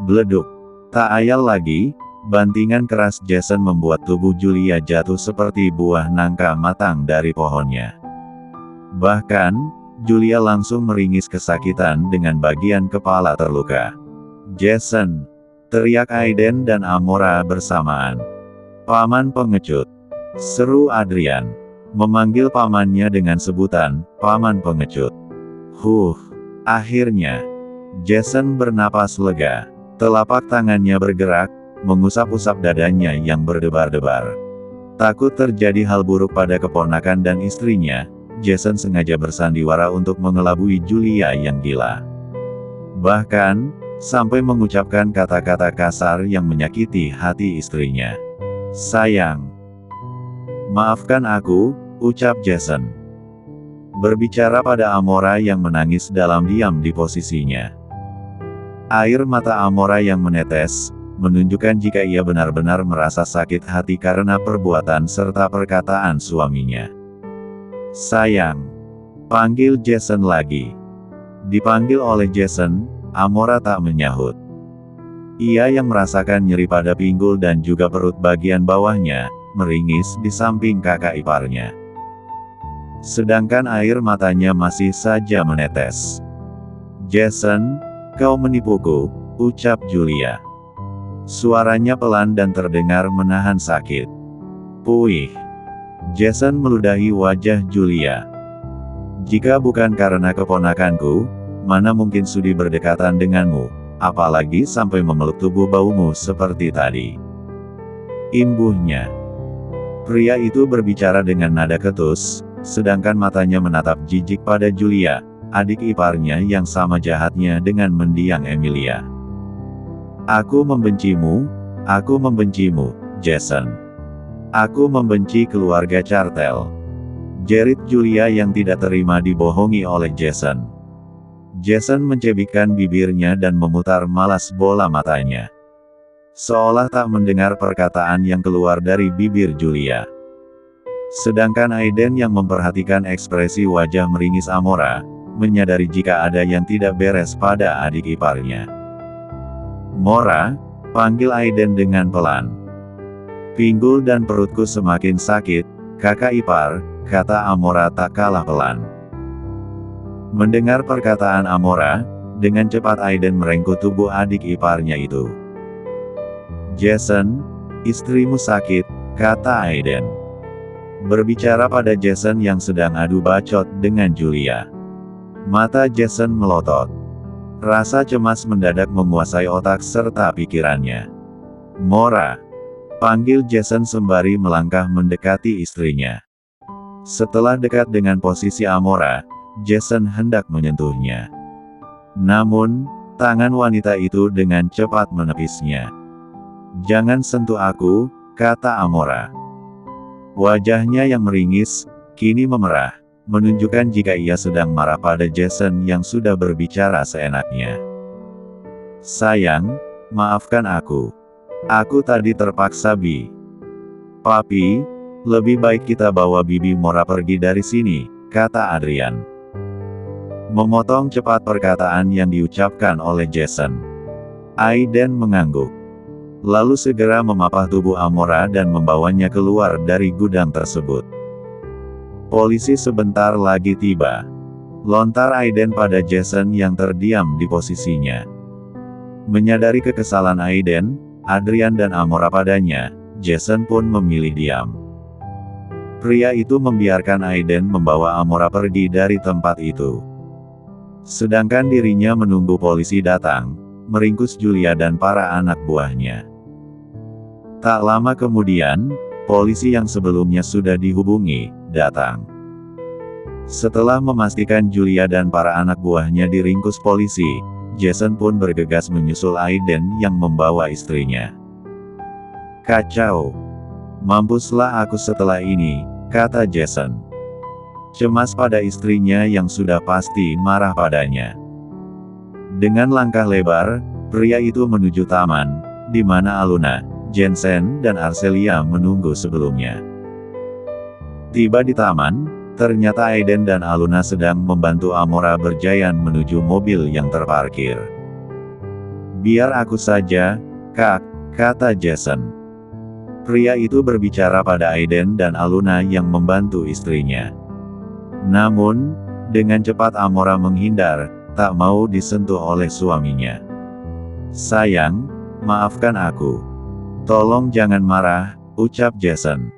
Bleduk. Tak ayal lagi, bantingan keras Jason membuat tubuh Julia jatuh seperti buah nangka matang dari pohonnya. Bahkan, Julia langsung meringis kesakitan dengan bagian kepala terluka. "Jason!" teriak Aiden dan Amora bersamaan. "Paman pengecut!" seru Adrian. Memanggil pamannya dengan sebutan, "Paman pengecut." Akhirnya, Jason bernapas lega. Telapak tangannya bergerak, mengusap-usap dadanya yang berdebar-debar. Takut terjadi hal buruk pada keponakan dan istrinya, Jason sengaja bersandiwara untuk mengelabui Julia yang gila. Bahkan, sampai mengucapkan kata-kata kasar yang menyakiti hati istrinya. "Sayang, maafkan aku," ucap Jason. Berbicara pada Amora yang menangis dalam diam di posisinya. Air mata Amora yang menetes, menunjukkan jika ia benar-benar merasa sakit hati karena perbuatan serta perkataan suaminya. "Sayang," panggil Jason lagi. Dipanggil oleh Jason, Amora tak menyahut. Ia yang merasakan nyeri pada pinggul dan juga perut bagian bawahnya, meringis di samping kakak iparnya. Sedangkan air matanya masih saja menetes. "Jason, kau menipuku," ucap Julia. Suaranya pelan dan terdengar menahan sakit. "Puih." Jason meludahi wajah Julia. "Jika bukan karena keponakanku, mana mungkin sudi berdekatan denganmu, apalagi sampai memeluk tubuh baumu seperti tadi," imbuhnya. Pria itu berbicara dengan nada ketus, sedangkan matanya menatap jijik pada Julia, adik iparnya yang sama jahatnya dengan mendiang Emilia. Aku membencimu, Jason. Aku membenci keluarga Cartel," jerit Julia yang tidak terima dibohongi oleh Jason. Jason mencebikkan bibirnya dan memutar malas bola matanya. Seolah tak mendengar perkataan yang keluar dari bibir Julia. Sedangkan Aiden yang memperhatikan ekspresi wajah meringis Amora, menyadari jika ada yang tidak beres pada adik iparnya. "Mora," panggil Aiden dengan pelan. "Pinggul dan perutku semakin sakit, kakak ipar," kata Amora tak kalah pelan. Mendengar perkataan Amora, dengan cepat Aiden merengkuh tubuh adik iparnya itu. "Jason, istrimu sakit," kata Aiden. Berbicara pada Jason yang sedang adu bacot dengan Julia. Mata Jason melotot. Rasa cemas mendadak menguasai otak serta pikirannya. "Mora," panggil Jason sembari melangkah mendekati istrinya. Setelah dekat dengan posisi Amora, Jason hendak menyentuhnya. Namun, tangan wanita itu dengan cepat menepisnya. "Jangan sentuh aku," kata Amora. Wajahnya yang meringis, kini memerah, menunjukkan jika ia sedang marah pada Jason yang sudah berbicara seenaknya. "Sayang, maafkan aku. Aku tadi terpaksa, Bi. Papi, lebih baik kita bawa Bibi Mora pergi dari sini," kata Adrian. Memotong cepat perkataan yang diucapkan oleh Jason. Aiden mengangguk. Lalu segera memapah tubuh Amora dan membawanya keluar dari gudang tersebut. Polisi sebentar lagi tiba. Lontar Aiden pada Jason yang terdiam di posisinya. Menyadari kekesalan Aiden, Adrian dan Amora padanya, Jason pun memilih diam. Pria itu membiarkan Aiden membawa Amora pergi dari tempat itu. Sedangkan dirinya menunggu polisi datang, meringkus Julia dan para anak buahnya. Tak lama kemudian, polisi yang sebelumnya sudah dihubungi, datang. Setelah memastikan Julia dan para anak buahnya diringkus polisi, Jason pun bergegas menyusul Aiden yang membawa istrinya. "Kacau. Mampuslah aku setelah ini," kata Jason. Cemas pada istrinya yang sudah pasti marah padanya. Dengan langkah lebar, pria itu menuju taman, di mana Aluna, Jensen dan Arcelia menunggu sebelumnya. Tiba di taman, ternyata Aiden dan Aluna sedang membantu Amora berjalan menuju mobil yang terparkir. Biar aku saja, Kak, kata Jason. Pria itu berbicara pada Aiden dan Aluna yang membantu istrinya. Namun, dengan cepat Amora menghindar, tak mau disentuh oleh suaminya. Sayang, maafkan aku. Tolong jangan marah, ucap Jason.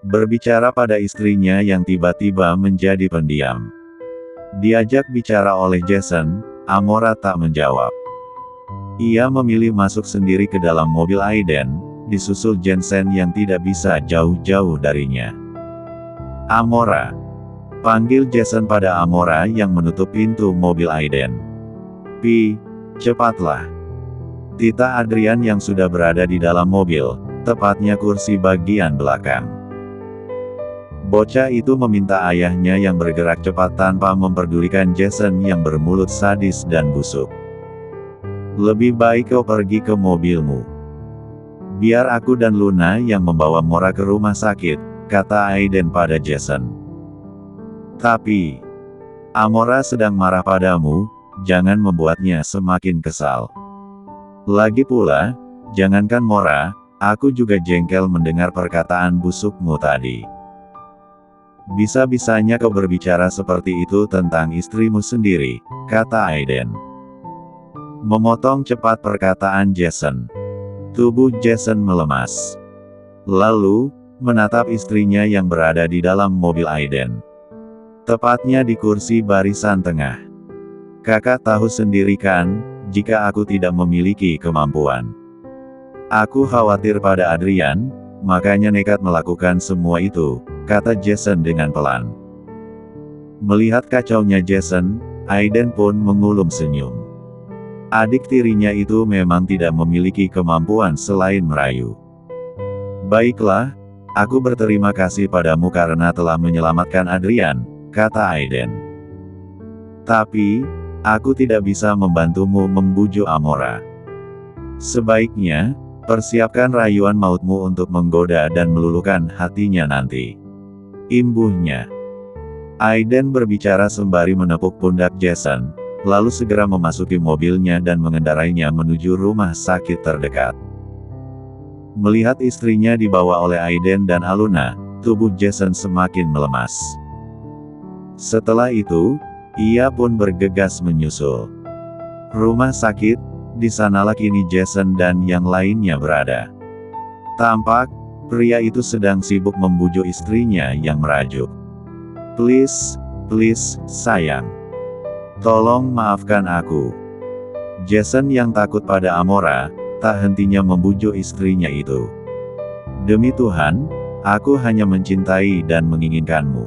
Berbicara pada istrinya yang tiba-tiba menjadi pendiam. Diajak bicara oleh Jason, Amora tak menjawab. Ia memilih masuk sendiri ke dalam mobil Aiden, disusul Jensen yang tidak bisa jauh-jauh darinya. Amora. Panggil Jason pada Amora yang menutup pintu mobil Aiden. Pi, cepatlah. Tita Adrian yang sudah berada di dalam mobil, tepatnya kursi bagian belakang. Bocah itu meminta ayahnya yang bergerak cepat tanpa memperdulikan Jason yang bermulut sadis dan busuk. Lebih baik kau pergi ke mobilmu. Biar aku dan Luna yang membawa Mora ke rumah sakit, kata Aiden pada Jason. Tapi, Amora sedang marah padamu, jangan membuatnya semakin kesal. Lagi pula, jangankan Mora, aku juga jengkel mendengar perkataan busukmu tadi. Bisa-bisanya kau berbicara seperti itu tentang istrimu sendiri, kata Aiden. Memotong cepat perkataan Jason. Tubuh Jason melemas. Lalu, menatap istrinya yang berada di dalam mobil Aiden. Tepatnya di kursi barisan tengah. Kakak tahu sendiri kan, jika aku tidak memiliki kemampuan. Aku khawatir pada Adrian, makanya nekat melakukan semua itu, kata Jason dengan pelan. Melihat kacaunya Jason, Aiden pun mengulum senyum. Adik tirinya itu memang tidak memiliki kemampuan selain merayu. Baiklah, aku berterima kasih padamu karena telah menyelamatkan Adrian, kata Aiden. Tapi, aku tidak bisa membantumu membujuk Amora. Sebaiknya, persiapkan rayuan mautmu untuk menggoda dan meluluhkan hatinya nanti. Imbuhnya. Aiden berbicara sembari menepuk pundak Jason, lalu segera memasuki mobilnya dan mengendarainya menuju rumah sakit terdekat. Melihat istrinya dibawa oleh Aiden dan Aluna, tubuh Jason semakin melemas. Setelah itu, ia pun bergegas menyusul. Rumah sakit, di sanalah kini Jason dan yang lainnya berada. Tampak, pria itu sedang sibuk membujuk istrinya yang merajuk. Please, sayang. Tolong maafkan aku. Jason yang takut pada Amora, tak hentinya membujuk istrinya itu. Demi Tuhan, aku hanya mencintai dan menginginkanmu.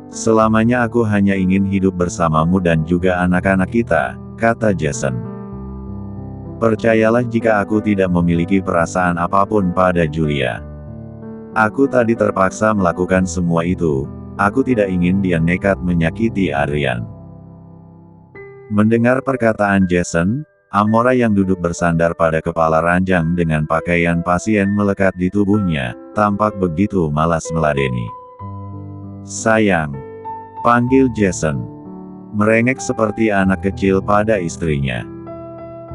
Selamanya aku hanya ingin hidup bersamamu dan juga anak-anak kita, kata Jason. Percayalah jika aku tidak memiliki perasaan apapun pada Julia. Aku tadi terpaksa melakukan semua itu, aku tidak ingin dia nekat menyakiti Adrian. Mendengar perkataan Jason, Amora yang duduk bersandar pada kepala ranjang dengan pakaian pasien melekat di tubuhnya, tampak begitu malas meladeni. Sayang, panggil Jason. Merengek seperti anak kecil pada istrinya.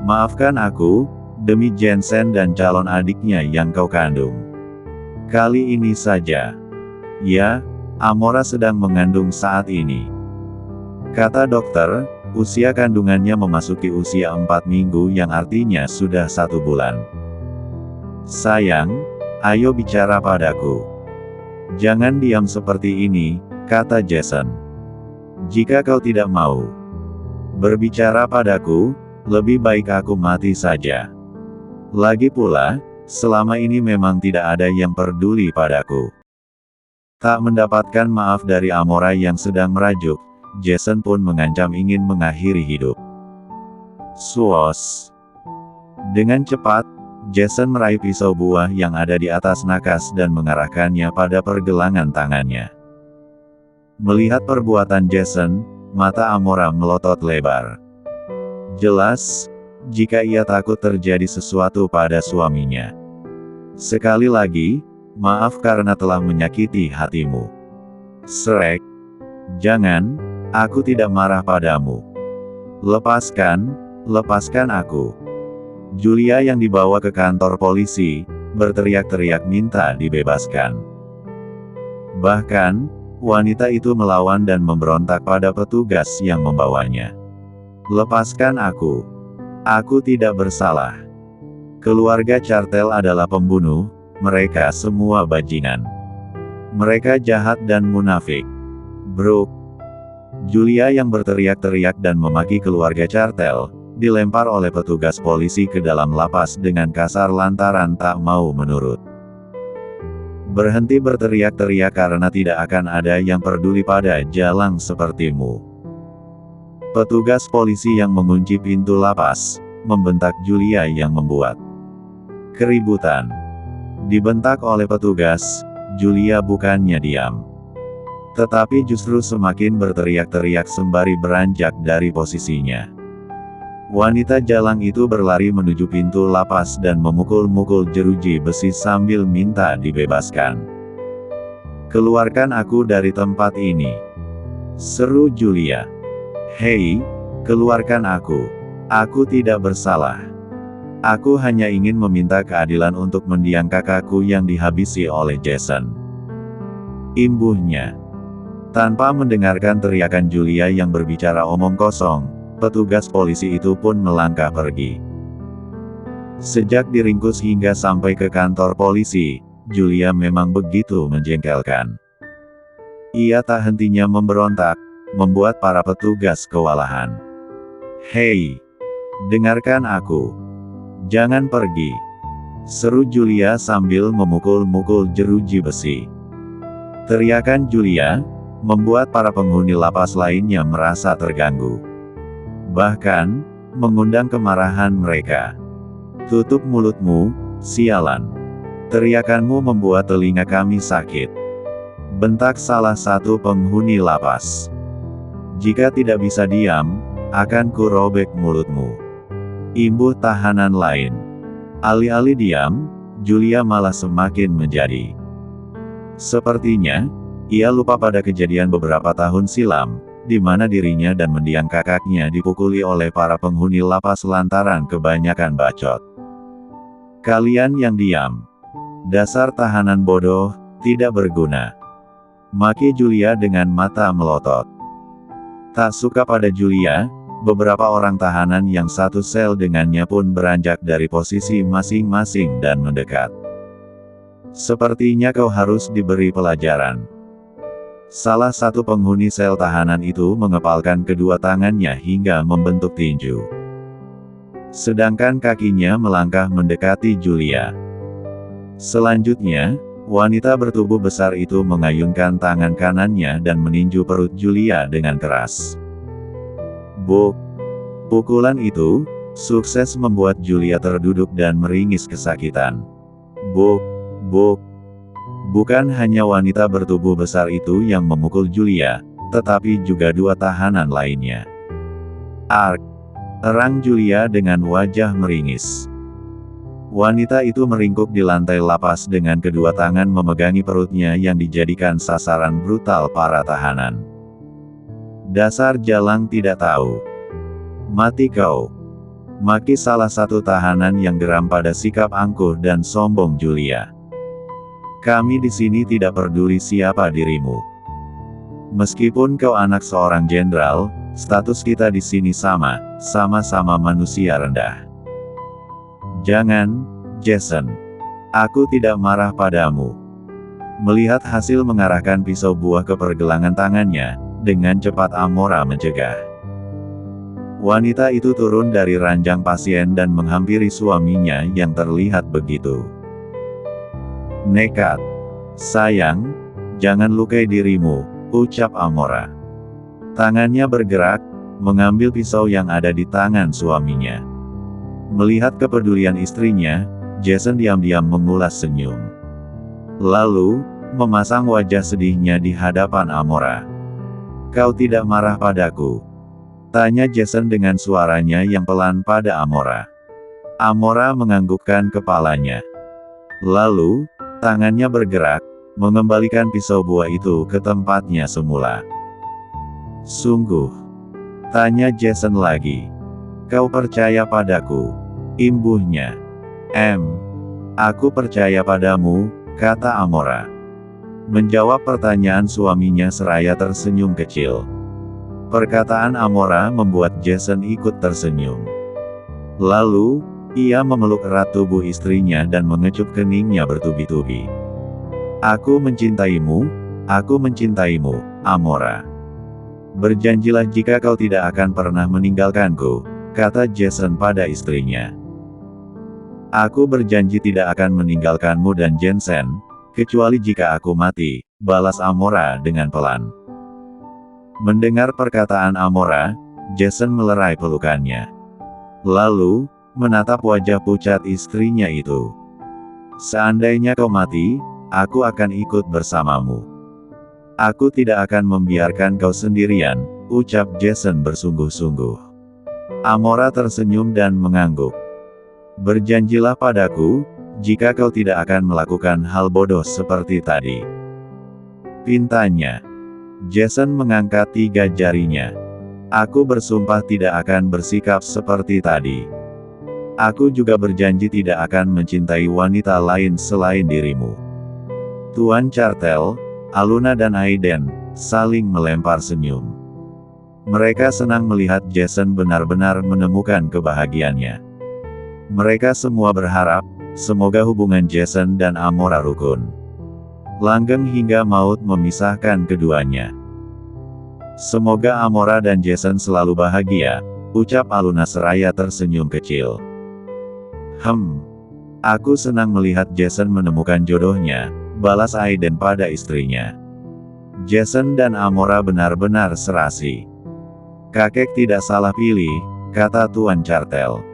Maafkan aku, demi Jensen dan calon adiknya yang kau kandung. Kali ini saja. Ya, Amora sedang mengandung saat ini. Kata dokter, usia kandungannya memasuki usia 4 minggu yang artinya sudah 1 bulan. Sayang, ayo bicara padaku. Jangan diam seperti ini, kata Jason. Jika kau tidak mau berbicara padaku, lebih baik aku mati saja. Lagi pula, selama ini memang tidak ada yang peduli padaku. Tak mendapatkan maaf dari Amora yang sedang merajuk, Jason pun mengancam ingin mengakhiri hidup. Suos. Dengan cepat, Jason meraih pisau buah yang ada di atas nakas dan mengarahkannya pada pergelangan tangannya. Melihat perbuatan Jason, mata Amora melotot lebar. Jelas, jika ia takut terjadi sesuatu pada suaminya. Sekali lagi, maaf karena telah menyakiti hatimu. Shrek. Jangan, aku tidak marah padamu. Lepaskan, Lepaskan aku. Julia yang dibawa ke kantor polisi, berteriak-teriak minta dibebaskan. Bahkan, wanita itu melawan dan memberontak pada petugas yang membawanya. Lepaskan aku. Aku tidak bersalah. Keluarga Cartel adalah pembunuh, mereka semua bajingan. Mereka jahat dan munafik. Brooke. Julia yang berteriak-teriak dan memaki keluarga Cartel, dilempar oleh petugas polisi ke dalam lapas dengan kasar lantaran tak mau menurut. Berhenti berteriak-teriak karena tidak akan ada yang peduli pada jalang sepertimu. Petugas polisi yang mengunci pintu lapas, membentak Julia yang membuat keributan. Dibentak oleh petugas, Julia bukannya diam, tetapi justru semakin berteriak-teriak sembari beranjak dari posisinya. Wanita jalang itu berlari menuju pintu lapas dan memukul-mukul jeruji besi sambil minta dibebaskan. Keluarkan aku dari tempat ini, seru Julia. Hei, keluarkan aku. Aku tidak bersalah. Aku hanya ingin meminta keadilan untuk mendiang kakakku yang dihabisi oleh Jason, imbuhnya. Tanpa mendengarkan teriakan Julia yang berbicara omong kosong, petugas polisi itu pun melangkah pergi. Sejak diringkus hingga sampai ke kantor polisi, Julia memang begitu menjengkelkan. Ia tak hentinya memberontak, membuat para petugas kewalahan. Hei, dengarkan aku. Jangan pergi, seru Julia sambil memukul-mukul jeruji besi. Teriakan Julia membuat para penghuni lapas lainnya merasa terganggu. Bahkan, mengundang kemarahan mereka. Tutup mulutmu, sialan. Teriakanmu membuat telinga kami sakit, bentak salah satu penghuni lapas. Jika tidak bisa diam, akan kurobek mulutmu, imbuh tahanan lain. Alih-alih diam, Julia malah semakin menjadi. Sepertinya, ia lupa pada kejadian beberapa tahun silam, di mana dirinya dan mendiang kakaknya dipukuli oleh para penghuni lapas lantaran kebanyakan bacot. Kalian yang diam. Dasar tahanan bodoh, tidak berguna. Maki Julia dengan mata melotot. Tak suka pada Julia, beberapa orang tahanan yang satu sel dengannya pun beranjak dari posisi masing-masing dan mendekat. Sepertinya kau harus diberi pelajaran. Salah satu penghuni sel tahanan itu mengepalkan kedua tangannya hingga membentuk tinju. Sedangkan kakinya melangkah mendekati Julia. Selanjutnya, wanita bertubuh besar itu mengayunkan tangan kanannya dan meninju perut Julia dengan keras. Buk! Pukulan itu sukses membuat Julia terduduk dan meringis kesakitan. Buk! Buk! Bukan hanya wanita bertubuh besar itu yang memukul Julia, tetapi juga dua tahanan lainnya. Ark! Erang Julia dengan wajah meringis. Wanita itu meringkuk di lantai lapas dengan kedua tangan memegangi perutnya yang dijadikan sasaran brutal para tahanan. Dasar jalang tidak tahu. Mati kau! Maki salah satu tahanan yang geram pada sikap angkuh dan sombong Julia. Kami di sini tidak peduli siapa dirimu. Meskipun kau anak seorang jenderal, status kita di sini sama-sama manusia rendah. Jangan, Jason. Aku tidak marah padamu. Melihat hasil mengarahkan pisau buah ke pergelangan tangannya, dengan cepat Amora mencegah. Wanita itu turun dari ranjang pasien dan menghampiri suaminya yang terlihat begitu nekat. Sayang, jangan lukai dirimu, ucap Amora. Tangannya bergerak, mengambil pisau yang ada di tangan suaminya. Melihat kepedulian istrinya, Jason diam-diam mengulas senyum. Lalu, memasang wajah sedihnya di hadapan Amora. Kau tidak marah padaku? Tanya Jason dengan suaranya yang pelan pada Amora. Amora menganggukkan kepalanya. Lalu, tangannya bergerak, mengembalikan pisau buah itu ke tempatnya semula. Sungguh? Tanya Jason lagi. Kau percaya padaku? Imbuhnya. Aku percaya padamu, kata Amora. Menjawab pertanyaan suaminya seraya tersenyum kecil. Perkataan Amora membuat Jason ikut tersenyum. Lalu, ia memeluk erat tubuh istrinya dan mengecup keningnya bertubi-tubi. Aku mencintaimu, Amora. Berjanjilah jika kau tidak akan pernah meninggalkanku, kata Jason pada istrinya. Aku berjanji tidak akan meninggalkanmu dan Jensen, kecuali jika aku mati, balas Amora dengan pelan. Mendengar perkataan Amora, Jason melerai pelukannya. Lalu, menatap wajah pucat istrinya itu. Seandainya kau mati, aku akan ikut bersamamu. Aku tidak akan membiarkan kau sendirian, ucap Jason bersungguh-sungguh. Amora tersenyum dan mengangguk. Berjanjilah padaku, jika kau tidak akan melakukan hal bodoh seperti tadi. Pintanya. Jason mengangkat 3 jarinya. Aku bersumpah tidak akan bersikap seperti tadi. Aku juga berjanji tidak akan mencintai wanita lain selain dirimu. Tuan Cartel, Aluna dan Aiden saling melempar senyum. Mereka senang melihat Jason benar-benar menemukan kebahagiaannya. Mereka semua berharap, semoga hubungan Jason dan Amora rukun, langgeng hingga maut memisahkan keduanya. Semoga Amora dan Jason selalu bahagia, ucap Aluna seraya tersenyum kecil. Aku senang melihat Jason menemukan jodohnya, balas Aiden pada istrinya. Jason dan Amora benar-benar serasi. Kakek tidak salah pilih, kata Tuan Cartel.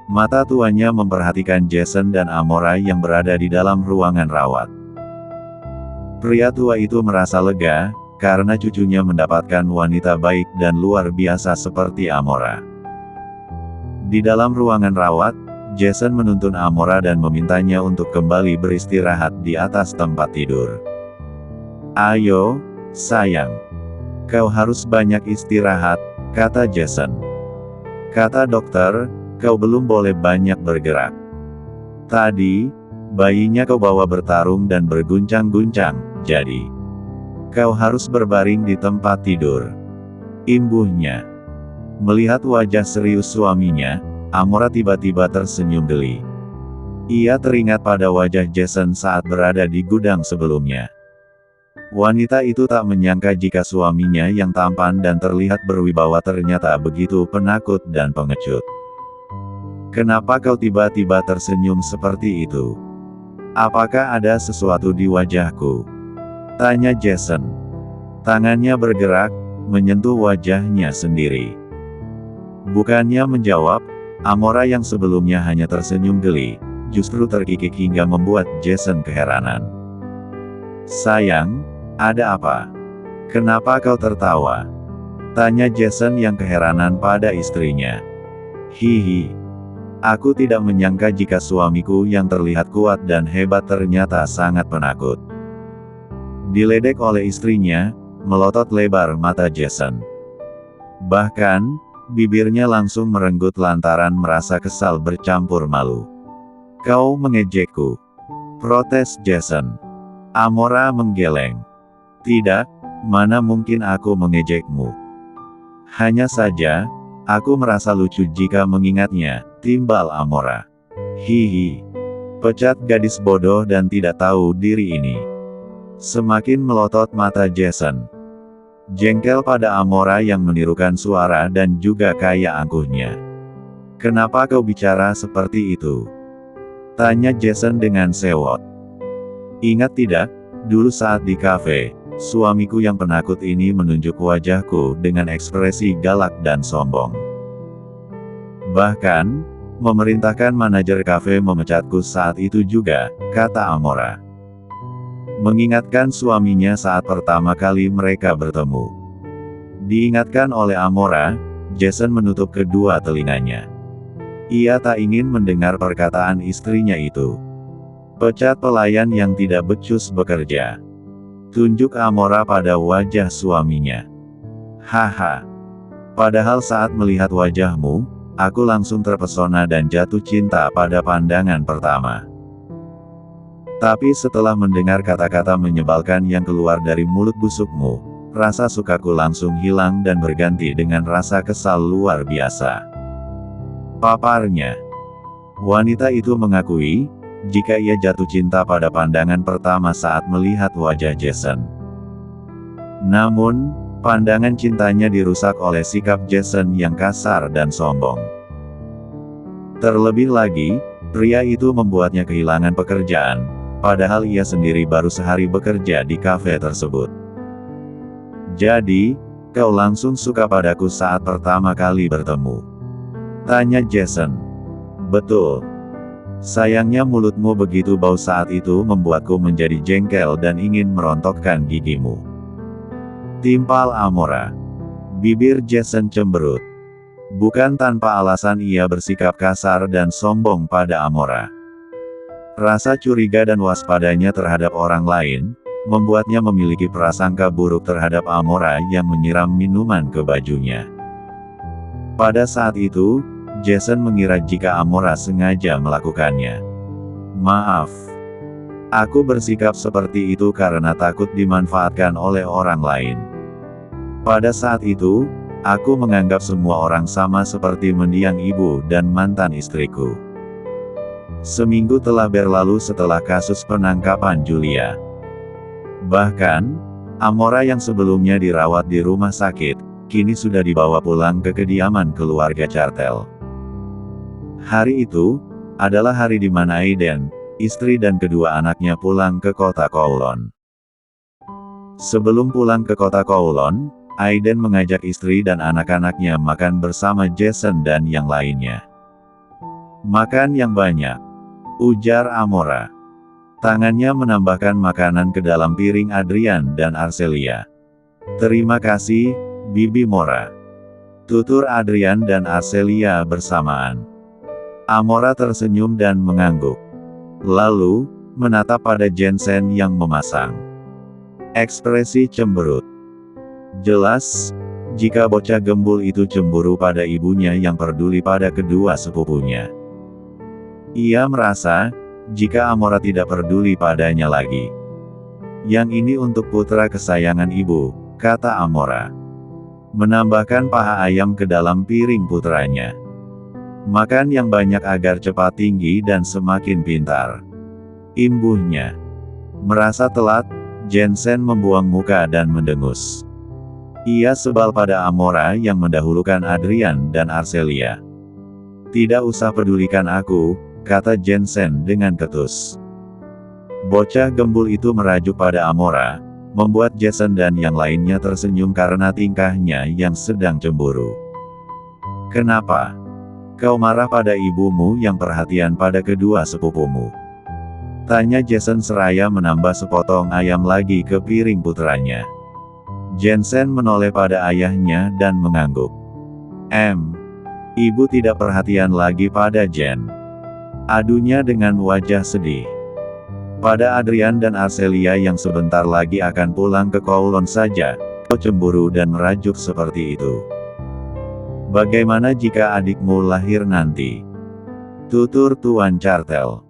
Mata tuannya memperhatikan Jason dan Amora yang berada di dalam ruangan rawat. Pria tua itu merasa lega, karena cucunya mendapatkan wanita baik dan luar biasa seperti Amora. Di dalam ruangan rawat, Jason menuntun Amora dan memintanya untuk kembali beristirahat di atas tempat tidur. Ayo, sayang. Kau harus banyak istirahat, kata Jason. Kata dokter, kau belum boleh banyak bergerak. Tadi, bayinya kau bawa bertarung dan berguncang-guncang, jadi kau harus berbaring di tempat tidur. Imbuhnya. Melihat wajah serius suaminya, Amora tiba-tiba tersenyum geli. Ia teringat pada wajah Jason saat berada di gudang sebelumnya. Wanita itu tak menyangka jika suaminya yang tampan dan terlihat berwibawa ternyata begitu penakut dan pengecut. Kenapa kau tiba-tiba tersenyum seperti itu? Apakah ada sesuatu di wajahku? Tanya Jason. Tangannya bergerak, menyentuh wajahnya sendiri. Bukannya menjawab, Amora yang sebelumnya hanya tersenyum geli, justru terkikik hingga membuat Jason keheranan. Sayang, ada apa? Kenapa kau tertawa? Tanya Jason yang keheranan pada istrinya. Hihi. Aku tidak menyangka jika suamiku yang terlihat kuat dan hebat ternyata sangat penakut. Diledek oleh istrinya, melotot lebar mata Jason. Bahkan, bibirnya langsung merenggut lantaran merasa kesal bercampur malu. Kau mengejekku. Protes Jason. Amora menggeleng. Tidak, mana mungkin aku mengejekmu. Hanya saja, aku merasa lucu jika mengingatnya, timbal Amora. Hihi. Pecat gadis bodoh dan tidak tahu diri ini. Semakin melotot mata Jason. Jengkel pada Amora yang menirukan suara dan juga kaya angkuhnya. Kenapa kau bicara seperti itu? Tanya Jason dengan sewot. Ingat tidak, dulu saat di kafe, suamiku yang penakut ini menunjuk wajahku dengan ekspresi galak dan sombong. Bahkan, memerintahkan manajer kafe memecatku saat itu juga, kata Amora. Mengingatkan suaminya saat pertama kali mereka bertemu. Diingatkan oleh Amora, Jason menutup kedua telinganya. Ia tak ingin mendengar perkataan istrinya itu. Pecat pelayan yang tidak becus bekerja. Tunjuk Amora pada wajah suaminya. Haha. Padahal saat melihat wajahmu, aku langsung terpesona dan jatuh cinta pada pandangan pertama. Tapi setelah mendengar kata-kata menyebalkan yang keluar dari mulut busukmu, rasa sukaku langsung hilang dan berganti dengan rasa kesal luar biasa. Paparnya. Wanita itu mengakui, jika ia jatuh cinta pada pandangan pertama saat melihat wajah Jason. Namun, pandangan cintanya dirusak oleh sikap Jason yang kasar dan sombong. Terlebih lagi, pria itu membuatnya kehilangan pekerjaan, padahal ia sendiri baru sehari bekerja di kafe tersebut. "Jadi, kau langsung suka padaku saat pertama kali bertemu?" tanya Jason. "Betul. Sayangnya mulutmu begitu bau saat itu membuatku menjadi jengkel dan ingin merontokkan gigimu," timpal Amora. Bibir Jason cemberut. Bukan tanpa alasan ia bersikap kasar dan sombong pada Amora. Rasa curiga dan waspadanya terhadap orang lain, membuatnya memiliki prasangka buruk terhadap Amora yang menyiram minuman ke bajunya. Pada saat itu, Jason mengira jika Amora sengaja melakukannya. "Maaf. Aku bersikap seperti itu karena takut dimanfaatkan oleh orang lain. Pada saat itu, aku menganggap semua orang sama seperti mendiang ibu dan mantan istriku." Seminggu telah berlalu setelah kasus penangkapan Julia. Bahkan, Amora yang sebelumnya dirawat di rumah sakit, kini sudah dibawa pulang ke kediaman keluarga Chartel. Hari itu adalah hari di mana Aiden, istri dan kedua anaknya pulang ke kota Kowloon. Sebelum pulang ke kota Kowloon, Aiden mengajak istri dan anak-anaknya makan bersama Jason dan yang lainnya. "Makan yang banyak," ujar Amora. Tangannya menambahkan makanan ke dalam piring Adrian dan Arcelia. "Terima kasih, Bibi Mora," tutur Adrian dan Arcelia bersamaan. Amora tersenyum dan mengangguk. Lalu, menatap pada Jensen yang memasang ekspresi cemberut. Jelas, jika bocah gembul itu cemburu pada ibunya yang peduli pada kedua sepupunya. Ia merasa, jika Amora tidak peduli padanya lagi. "Yang ini untuk putra kesayangan ibu," kata Amora. Menambahkan paha ayam ke dalam piring putranya. "Makan yang banyak agar cepat tinggi dan semakin pintar," imbuhnya. Merasa telat, Jensen membuang muka dan mendengus. Ia sebal pada Amora yang mendahulukan Adrian dan Arcelia. "Tidak usah pedulikan aku," kata Jensen dengan ketus. Bocah gembul itu merajuk pada Amora, membuat Jason dan yang lainnya tersenyum karena tingkahnya yang sedang cemburu. "Kenapa? Kau marah pada ibumu yang perhatian pada kedua sepupumu?" tanya Jason seraya menambah sepotong ayam lagi ke piring putranya. Jensen menoleh pada ayahnya dan mengangguk. Ibu tidak perhatian lagi pada Jen," adunya dengan wajah sedih. Pada Adrian dan Arcelia yang sebentar lagi akan pulang ke Kowloon saja, kau cemburu dan merajuk seperti itu. "Bagaimana jika adikmu lahir nanti?" tutur Tuan Chartel.